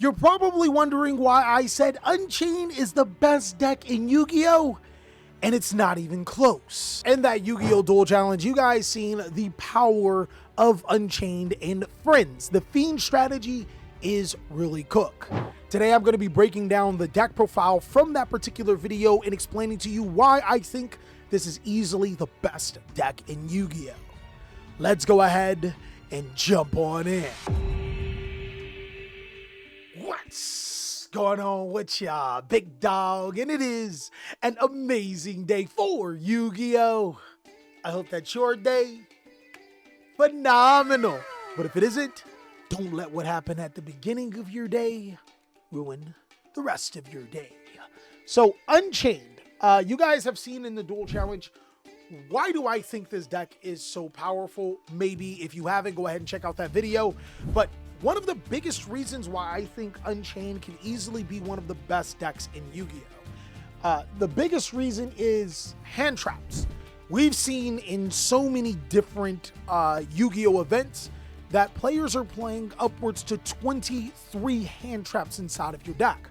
You're probably wondering why I said Unchained is the best deck in Yu-Gi-Oh! And it's not even close. In that Yu-Gi-Oh! Duel Challenge, you guys seen the power of Unchained and Friends. The Fiend strategy is really cook. Today I'm going to be breaking down the deck profile from that particular video and explaining to you why I think this is easily the best deck in Yu-Gi-Oh! Let's go ahead and jump on in. What's going on with ya, big dog? And it is an amazing day for Yu-Gi-Oh! I hope that's your day phenomenal. But if it isn't, don't let what happened at the beginning of your day ruin the rest of your day. So Unchained, you guys have seen in the Duel Challenge. Why do I think this deck is so powerful? Maybe if you haven't, go ahead and check out that video. But one of the biggest reasons why I think Unchained can easily be one of the best decks in Yu-Gi-Oh! The biggest reason is hand traps. We've seen in so many different Yu-Gi-Oh! Events that players are playing upwards to 23 hand traps inside of your deck.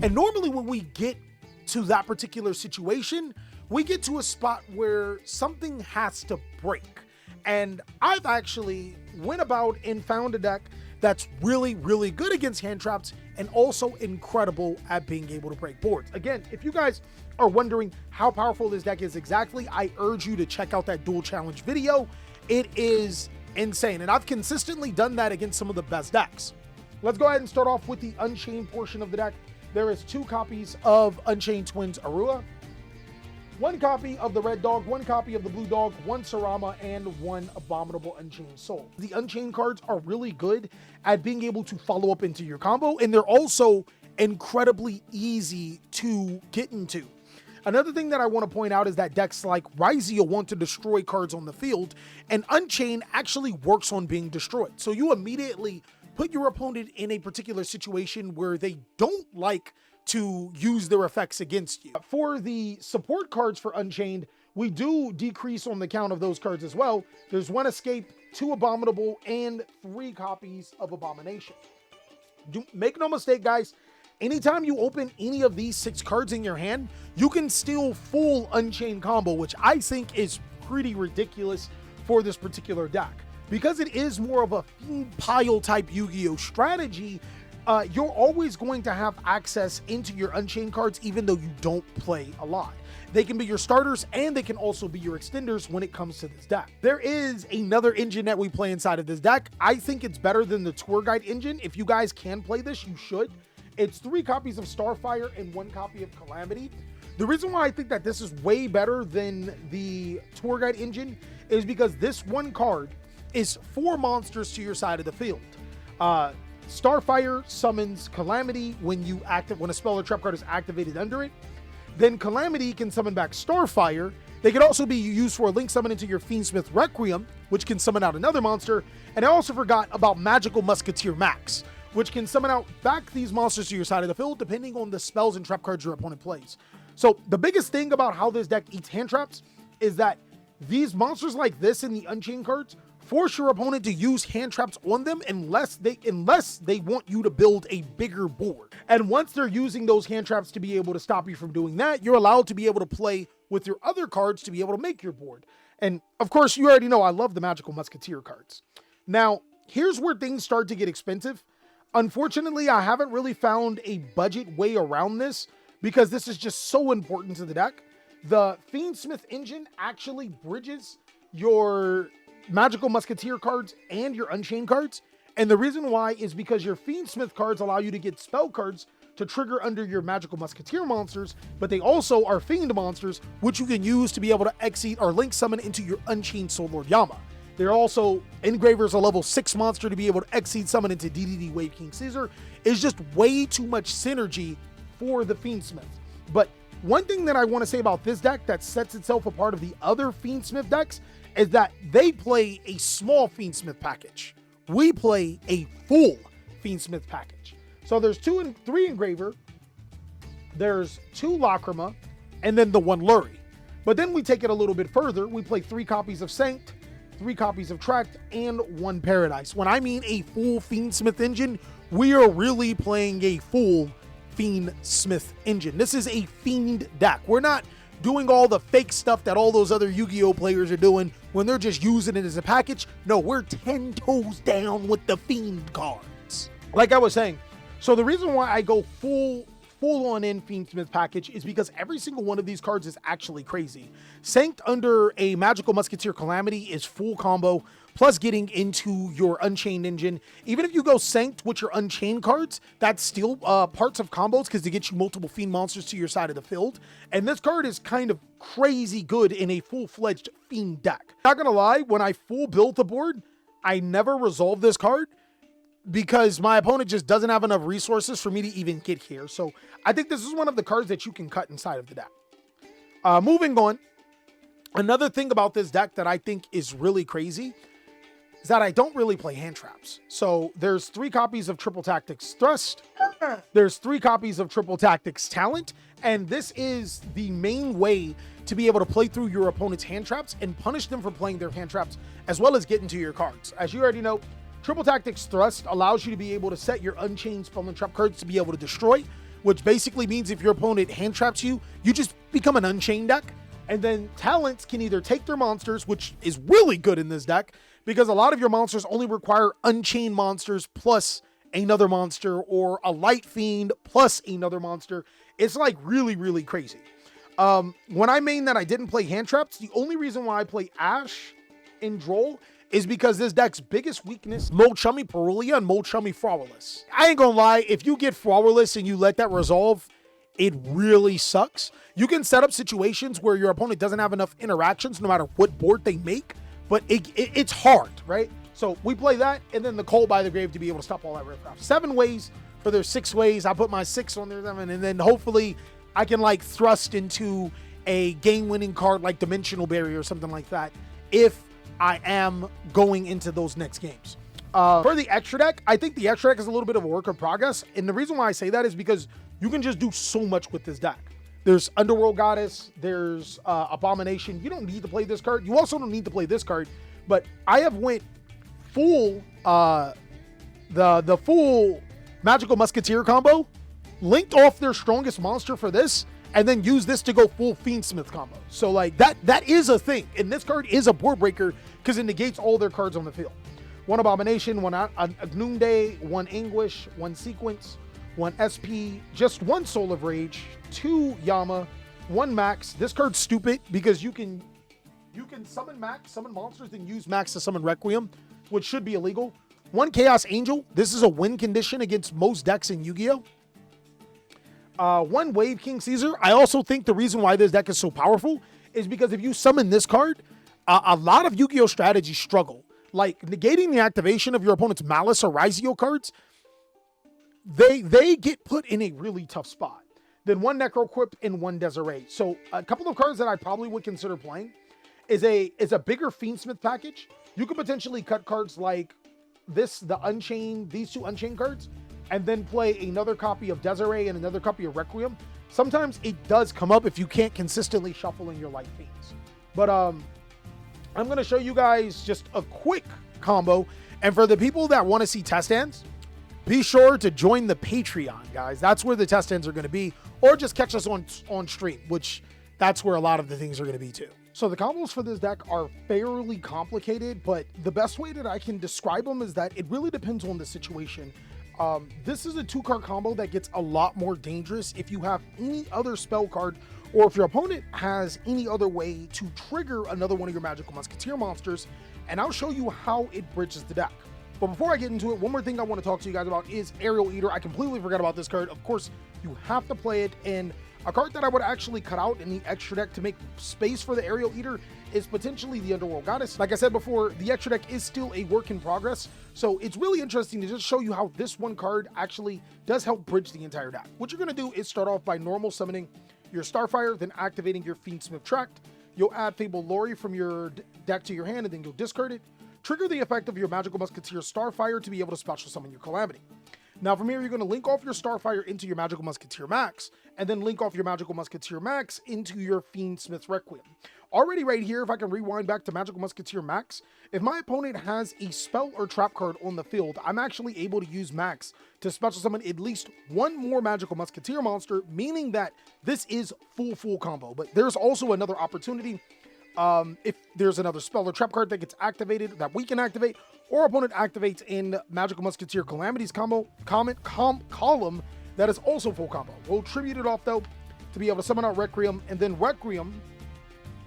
And normally when we get to that particular situation, we get to a spot where something has to break. And I've actually went about and found a deck that's really, really good against hand traps and also incredible at being able to break boards. Again, if you guys are wondering how powerful this deck is exactly, I urge you to check out that Duel Challenge video. It is insane, and I've consistently done that against some of the best decks. Let's go ahead and start off with the Unchained portion of the deck. There is 2 copies of Unchained Twins Arua, 1 copy of the Red Dog, 1 copy of the Blue Dog, 1 Sarama, and 1 Abominable Unchained Soul. The Unchained cards are really good at being able to follow up into your combo, and they're also incredibly easy to get into. Another thing that I want to point out is that decks like yugioh want to destroy cards on the field, and Unchained actually works on being destroyed. So you immediately put your opponent in a particular situation where they don't like to use their effects against you. For the support cards for Unchained, we do decrease on the count of those cards as well. There's 1 Escape, 2 Abominable, and 3 copies of Abomination. Make no mistake, guys, anytime you open any of these 6 cards in your hand, you can steal full Unchained combo, which I think is pretty ridiculous for this particular deck. Because it is more of a fiend pile type Yu-Gi-Oh! Strategy, you're always going to have access into your Unchained cards even though you don't play a lot. They can be your starters and they can also be your extenders when it comes to this deck. There is another engine that we play inside of this deck. I think it's better than the Tour Guide engine. If you guys can play this, you should. It's 3 copies of Starfire and 1 copy of Calamity. The reason why I think that this is way better than the Tour Guide engine is because this one card is 4 monsters to your side of the field. Starfire summons Calamity when a spell or trap card is activated under it. Then Calamity can summon back Starfire. They can also be used for a link summon into your Fiendsmith Requiem, which can summon out another monster. And I also forgot about Magical Musketeer Max, which can summon out back these monsters to your side of the field depending on the spells and trap cards your opponent plays. So the biggest thing about how this deck eats hand traps is that these monsters like this in the Unchained cards force your opponent to use hand traps on them unless they want you to build a bigger board. And once they're using those hand traps to be able to stop you from doing that, you're allowed to be able to play with your other cards to be able to make your board. And of course, you already know I love the Magical Musketeer cards. Now, here's where things start to get expensive. Unfortunately, I haven't really found a budget way around this because this is just so important to the deck. The Fiendsmith engine actually bridges your Magical Musketeer cards and your Unchained cards. And the reason why is because your Fiendsmith cards allow you to get spell cards to trigger under your Magical Musketeer monsters, but they also are Fiend monsters, which you can use to be able to exceed or link summon into your Unchained Soul Lord Yama. They're also Engraver's a level 6 monster to be able to exceed summon into DDD Wave King Caesar. It's just way too much synergy for the Fiendsmith. But one thing that I want to say about this deck that sets itself apart of the other Fiendsmith decks is that they play a small Fiendsmith package. We play a full Fiendsmith package. So there's 2 and 3 Engraver, there's 2 Lacrima, and then the 1 Lurie. But then we take it a little bit further. We play 3 copies of Sanct, 3 copies of Tract, and 1 Paradise. When I mean a full Fiendsmith engine, we are really playing a full Fiend Smith engine. This is a Fiend deck. We're not doing all the fake stuff that all those other Yu-Gi-Oh players are doing when they're just using it as a package. No, we're 10 toes down with the Fiend cards. Like I was saying, so the reason why I go full on in Fiend Smith package is because every single one of these cards is actually crazy. Sanked under a Magical Musketeer Calamity is full combo, plus getting into your Unchained engine. Even if you go Sanked with your Unchained cards, that's still parts of combos because they get you multiple Fiend monsters to your side of the field. And this card is kind of crazy good in a full-fledged Fiend deck. Not gonna lie, when I full built the board, I never resolved this card because my opponent just doesn't have enough resources for me to even get here. So I think this is one of the cards that you can cut inside of the deck. Moving on, another thing about this deck that I think is really crazy is that I don't really play hand traps. So there's 3 copies of Triple Tactics Thrust. There's 3 copies of Triple Tactics Talent. And this is the main way to be able to play through your opponent's hand traps and punish them for playing their hand traps, as well as get into your cards. As you already know, Triple Tactics Thrust allows you to be able to set your Unchained spell and trap cards to be able to destroy, which basically means if your opponent hand traps you, you just become an Unchained deck. And then Talents can either take their monsters, which is really good in this deck, because a lot of your monsters only require Unchained monsters plus another monster, or a Light Fiend plus another monster. It's like really, really crazy. When I main that I didn't play hand traps, the only reason why I play Ash in Droll is because this deck's biggest weakness, Molchummy Perulia and Molchummy Frowrless. I ain't gonna lie, if you get Frowrless and you let that resolve, it really sucks. You can set up situations where your opponent doesn't have enough interactions no matter what board they make, but it's hard, right? So we play that, and then the Call by the Grave to be able to stop all that riffraff. 7 ways for their 6 ways. I put my 6 on their 7, and then hopefully I can like thrust into a game-winning card like Dimensional Barrier or something like that if I am going into those next games. For the extra deck, I think the extra deck is a little bit of a work in progress. And the reason why I say that is because you can just do so much with this deck. There's Underworld Goddess, there's Abomination. You don't need to play this card. You also don't need to play this card. But I have went full, the full Magical Musketeer combo, linked off their strongest monster for this, and then use this to go full Fiendsmith combo. So like that is a thing. And this card is a board breaker because it negates all their cards on the field. 1 Abomination, 1 Noonday, 1 Anguish, 1 Sequence, 1 SP, just 1 Soul of Rage, 2 Yama, 1 Max. This card's stupid because you can summon Max, summon monsters, then use Max to summon Requiem, which should be illegal. 1 Chaos Angel. This is a win condition against most decks in Yu-Gi-Oh! 1 Wave King Caesar. I also think the reason why this deck is so powerful is because if you summon this card, a lot of Yu-Gi-Oh! Strategies struggle. Like negating the activation of your opponent's Malice or Rizio cards, they get put in a really tough spot. Then 1 Necroquip and 1 Desiree. So a couple of cards that I probably would consider playing is a bigger Fiendsmith package. You could potentially cut cards like this, the Unchained, these 2 Unchained cards, and then play another copy of Desiree and another copy of Requiem. Sometimes it does come up if you can't consistently shuffle in your Light Fiends. But I'm going to show you guys just a quick combo. And for the people that want to see test hands, be sure to join the Patreon, guys. That's where the test hands are going to be. Or just catch us on stream, which that's where a lot of the things are going to be too. So the combos for this deck are fairly complicated, but the best way that I can describe them is that it really depends on the situation. This is a 2-card combo that gets a lot more dangerous if you have any other spell card, or if your opponent has any other way to trigger another one of your Magical Musketeer monsters, and I'll show you how it bridges the deck. But before I get into it, one more thing I want to talk to you guys about is Aerial Eater. I completely forgot about this card. Of course, you have to play it, and a card that I would actually cut out in the extra deck to make space for the Aerial Eater is potentially the Underworld Goddess. Like I said before, the extra deck is still a work in progress, so it's really interesting to just show you how this one card actually does help bridge the entire deck. What you're going to do is start off by normal summoning your Starfire, then activating your Fiendsmith Tract. You'll add Fabled Lori from your deck to your hand, and then you'll discard it. Trigger the effect of your Magical Musketeer Starfire to be able to special summon your Calamity. Now from here, you're going to link off your Starfire into your Magical Musketeer Max, and then link off your Magical Musketeer Max into your Fiendsmith Requiem. Already right here, if I can rewind back to Magical Musketeer Max, if my opponent has a spell or trap card on the field, I'm actually able to use Max to special summon at least one more Magical Musketeer monster, meaning that this is full combo. But there's also another opportunity. If there's another spell or trap card that gets activated that we can activate, or opponent activates in Magical Musketeer Calamity's column that is also full combo. We'll tribute it off though to be able to summon out Requiem, and then Requiem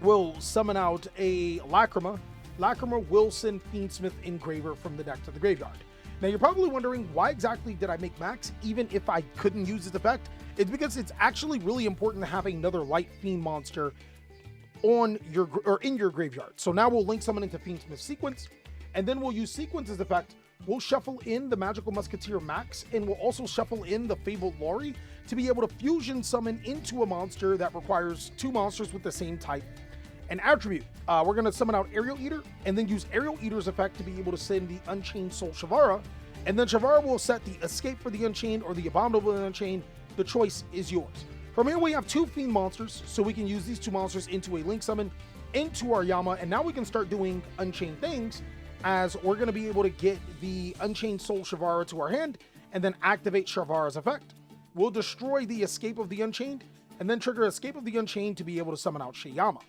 will summon out a Lacrima. Lacrima will send Fiendsmith Engraver from the deck to the graveyard. Now you're probably wondering, why exactly did I make Max even if I couldn't use this effect? It's because it's actually really important to have another light fiend monster on your in your graveyard. So now we'll link summon into Fiendsmith Sequence, and then we'll use Sequence's effect. We'll shuffle in the Magical Musketeer Max, and we'll also shuffle in the Fabled Laurie to be able to fusion summon into a monster that requires two monsters with the same type and attribute. We're going to summon out Aerial Eater, and then use Aerial Eater's effect to be able to send the Unchained Soul Shavara, and then Shavara will set the Escape for the Unchained or the Abominable Unchained. The choice is yours. From here we have two Fiend monsters, so we can use these two monsters into a link summon into our Yama, and now we can start doing Unchained things, as we're going to be able to get the Unchained Soul Shavara to our hand, and then activate Shavara's effect. We'll destroy the Escape of the Unchained, and then trigger Escape of the Unchained to be able to summon out Shayama.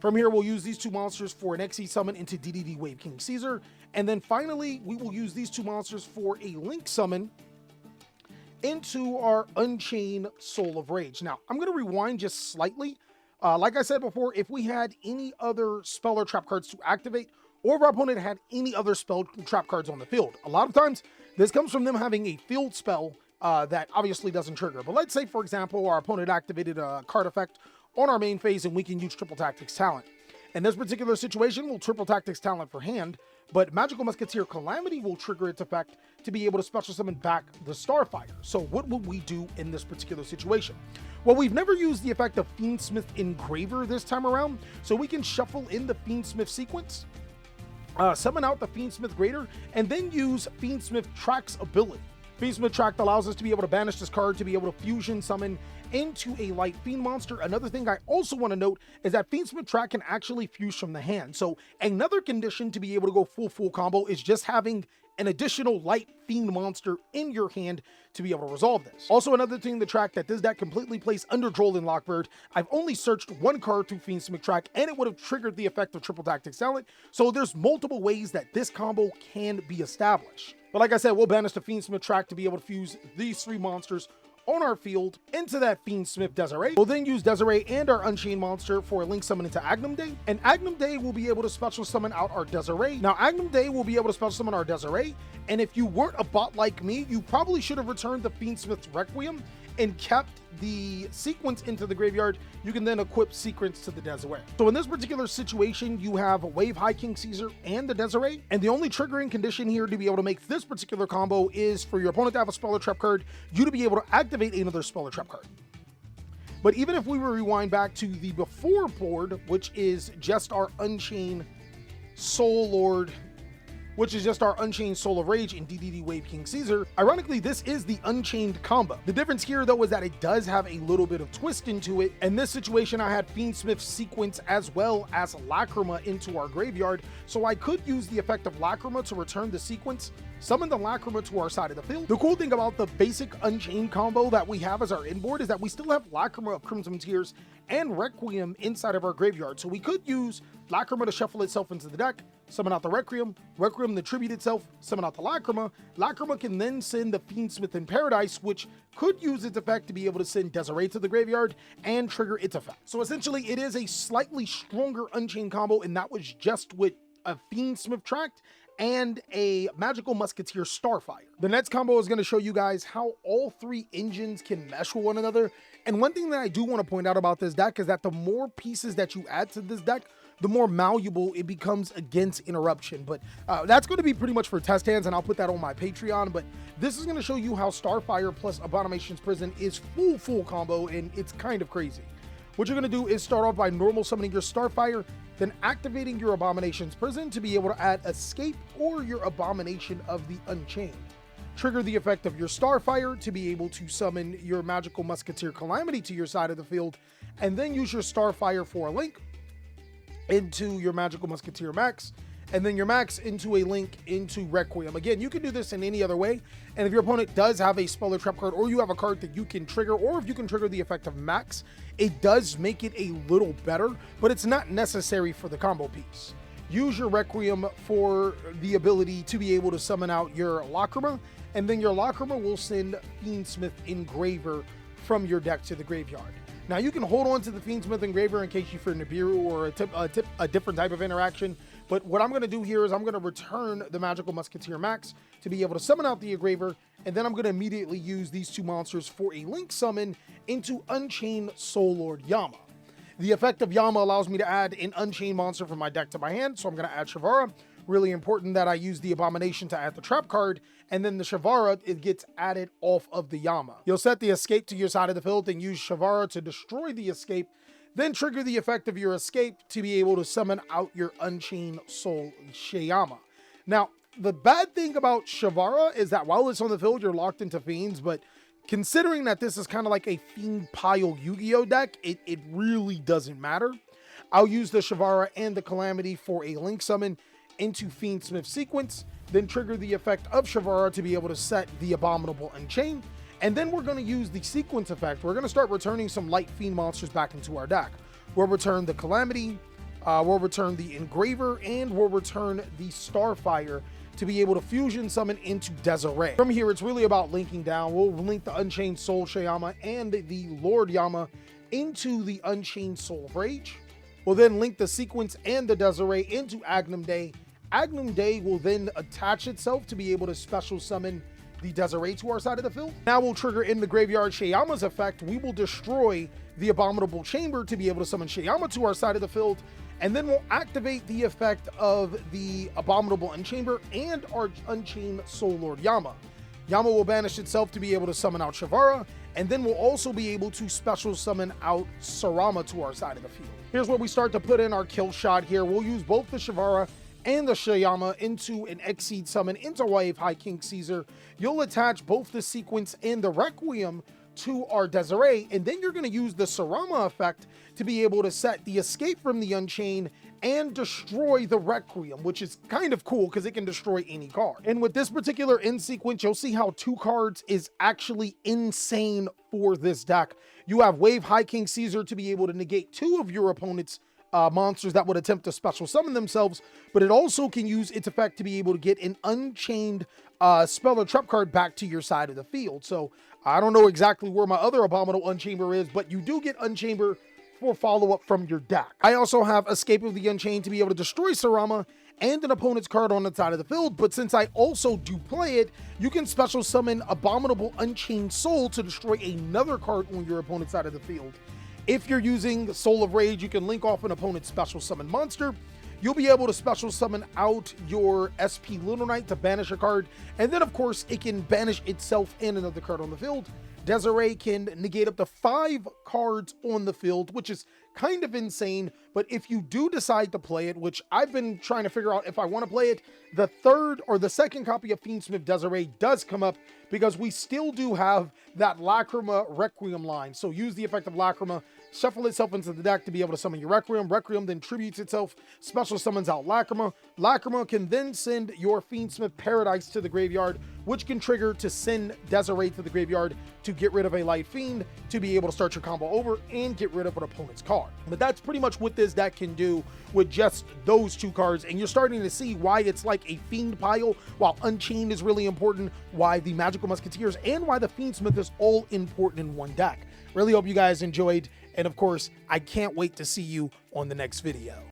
From here, we'll use these two monsters for an XE summon into DDD Wave King Caesar, and then finally, we will use these two monsters for a link summon into our Unchained Soul of Rage. Now, I'm going to rewind just slightly. Like I said before, if we had any other spell or trap cards to activate, or if our opponent had any other spell trap cards on the field, a lot of times this comes from them having a field spell that obviously doesn't trigger. But let's say, for example, our opponent activated a card effect on our main phase, and we can use Triple Tactics Talent. In this particular situation, we'll Triple Tactics Talent for hand, but Magical Musketeer Calamity will trigger its effect to be able to special summon back the Starfire. So what would we do in this particular situation? Well, we've never used the effect of Fiendsmith Engraver this time around, so we can shuffle in the Fiendsmith Sequence, summon out the Fiendsmith Greater, and then use Fiendsmith Track's ability. Fiendsmith Track allows us to be able to banish this card to be able to fusion summon into a light fiend monster. Another thing I also want to note is that Fiendsmith Track can actually fuse from the hand. So another condition to be able to go full combo is just having an additional light fiend monster in your hand to be able to resolve this. Also, another thing, the track that this deck completely plays under Droll and Lockbird. I've only searched one card through Fiendsmith Track, and it would have triggered the effect of Triple Tactics Talent. So there's multiple ways that this combo can be established. But like I said, we'll banish the Fiendsmith Track to be able to fuse these three monsters on our field into that Fiendsmith Desiree. We'll then use Desiree and our Unchained monster for a link summon into Agnum Day, and Agnum Day will be able to special summon out our Desiree. Now, Agnum Day will be able to special summon our Desiree, and if you weren't a bot like me, you probably should have returned the Fiendsmith's Requiem and kept the Sequence into the graveyard. You can then equip Sequence to the Desiree. So in this particular situation, you have Wave High King Caesar and the Desiree, and the only triggering condition here to be able to make this particular combo is for your opponent to have a spell or trap card, you to be able to activate another spell or trap card. But even if we were to rewind back to the before board, which is just our Unchained Soul Lord, which is just our Unchained Soul of Rage in DDD Wave King Caesar. Ironically, this is the Unchained combo. The difference here, though, is that it does have a little bit of twist into it. In this situation, I had Fiendsmith Sequence as well as Lacrima into our graveyard, so I could use the effect of Lacrima to return the Sequence, summon the Lacrima to our side of the field. The cool thing about the basic Unchained combo that we have as our inboard is that we still have Lacrima of Crimson Tears and Requiem inside of our graveyard, so we could use Lacrima to shuffle itself into the deck, summon out the Requiem, Requiem to tribute itself, summon out the Lacrima. Lacrima can then send the Fiendsmith in Paradise, which could use its effect to be able to send Desiree to the graveyard and trigger its effect. So essentially, it is a slightly stronger Unchained combo, and that was just with a Fiendsmith Tract and a Magical Musketeer Starfire. The next combo is going to show you guys how all three engines can mesh with one another. And one thing that I do want to point out about this deck is that the more pieces that you add to this deck, the more malleable it becomes against interruption. But that's going to be pretty much for test hands, and I'll put that on my Patreon. But this is going to show you how Starfire plus Abomination's Prison is full combo, and it's kind of crazy. What you're going to do is start off by normal summoning your Starfire, then activating your Abomination's Prison to be able to add Escape or your Abomination of the Unchained. trigger the effect of your Starfire to be able to summon your Magical Musketeer Calamity to your side of the field, and then use your Starfire for a link into your Magical Musketeer Max, and then your Max into a link into Requiem. Again, you can do this in any other way, and if your opponent does have a spell or trap card, or you have a card that you can trigger, or if you can trigger the effect of Max, it does make it a little better, but it's not necessary for the combo piece. Use your Requiem for the ability to be able to summon out your Lacrima, and then your Lacrima will send Fiendsmith Engraver from your deck to the graveyard. Now you can hold on to the Fiendsmith Engraver in case you fear Nibiru or a different type of interaction, but what I'm going to do here is I'm going to return the Magical Musketeer Max to be able to summon out the Engraver, and then I'm going to immediately use these two monsters for a link summon into Unchained Soul Lord Yama. The effect of Yama allows me to add an Unchained monster from my deck to my hand, so I'm going to add Shavara. Really important that I use the Abomination to add the trap card, and then the Shavara, it gets added off of the Yama. You'll set the escape to your side of the field and use Shavara to destroy the escape, then trigger the effect of your escape to be able to summon out your Unchained Soul Shayama. Now, the bad thing about Shavara is that while it's on the field, you're locked into Fiends, but considering that this is kind of like a Fiend pile Yu-Gi-Oh deck, it really doesn't matter. I'll use the Shavara and the Calamity for a link summon into Fiendsmith sequence, then trigger the effect of Shavara to be able to set the Abominable Unchained, and then we're going to use the sequence effect. We're going to start returning some light Fiend monsters back into our deck. We'll return the Calamity, we'll return the Engraver, and we'll return the Starfire to be able to fusion summon into Desiree. From here, it's really about linking down. We'll link the Unchained Soul Shayama and the Lord Yama into the Unchained Soul of Rage. We'll then link the sequence and the Desiree into Agnum Day. Agnum Day will then attach itself to be able to special summon the Desiree to our side of the field. Now we'll trigger in the graveyard Shayama's effect. We will destroy the Abominable Chamber to be able to summon Shayama to our side of the field, and then we'll activate the effect of the Abominable Unchamber and our Unchained Soul Lord Yama. Yama will banish itself to be able to summon out Shavara, and then we'll also be able to special summon out Sarama to our side of the field. Here's where we start to put in our kill shot here. We'll use both the Shavara and the Shayama into an Exceed summon into Wave High King Caesar. You'll attach both the sequence and the Requiem to our Desiree, and then you're going to use the Sarama effect to be able to set the escape from the Unchained and destroy the Requiem, which is kind of cool because it can destroy any card. And with this particular end sequence, you'll see how 2 cards is actually insane for this deck. You have Wave High King Caesar to be able to negate 2 of your opponent's monsters that would attempt to special summon themselves, but it also can use its effect to be able to get an Unchained spell or trap card back to your side of the field. So I don't know exactly where my other Abominable Unchamber is, but you do get Unchamber for follow-up from your deck. I also have Escape of the Unchained to be able to destroy Sarama and an opponent's card on the side of the field, but since I also do play it, you can special summon Abominable Unchained Soul to destroy another card on your opponent's side of the field. If you're using Soul of Rage, you can link off an opponent's special summon monster. You'll be able to special summon out your SP Lunar Knight to banish a card, and then of course it can banish itself and another card on the field. Desiree can negate up to 5 cards on the field, which is kind of insane, but if you do decide to play it, which I've been trying to figure out if I want to play it, the 3rd or the 2nd copy of Fiendsmith Desiree does come up because we still do have that Lacrima Requiem line. So use the effect of Lacrima, shuffle itself into the deck to be able to summon your Requiem. Requiem then tributes itself, special summons out Lacrima. Lacrima can then send your Fiendsmith Paradise to the graveyard, which can trigger to send Desiree to the graveyard to get rid of a Light Fiend to be able to start your combo over and get rid of an opponent's card. But that's pretty much what this deck can do with just those 2 cards, and you're starting to see why it's like a Fiend pile, while Unchained is really important, why the Magical Musketeers, and why the Fiendsmith is all important in one deck. Really hope you guys enjoyed, and of course, I can't wait to see you on the next video.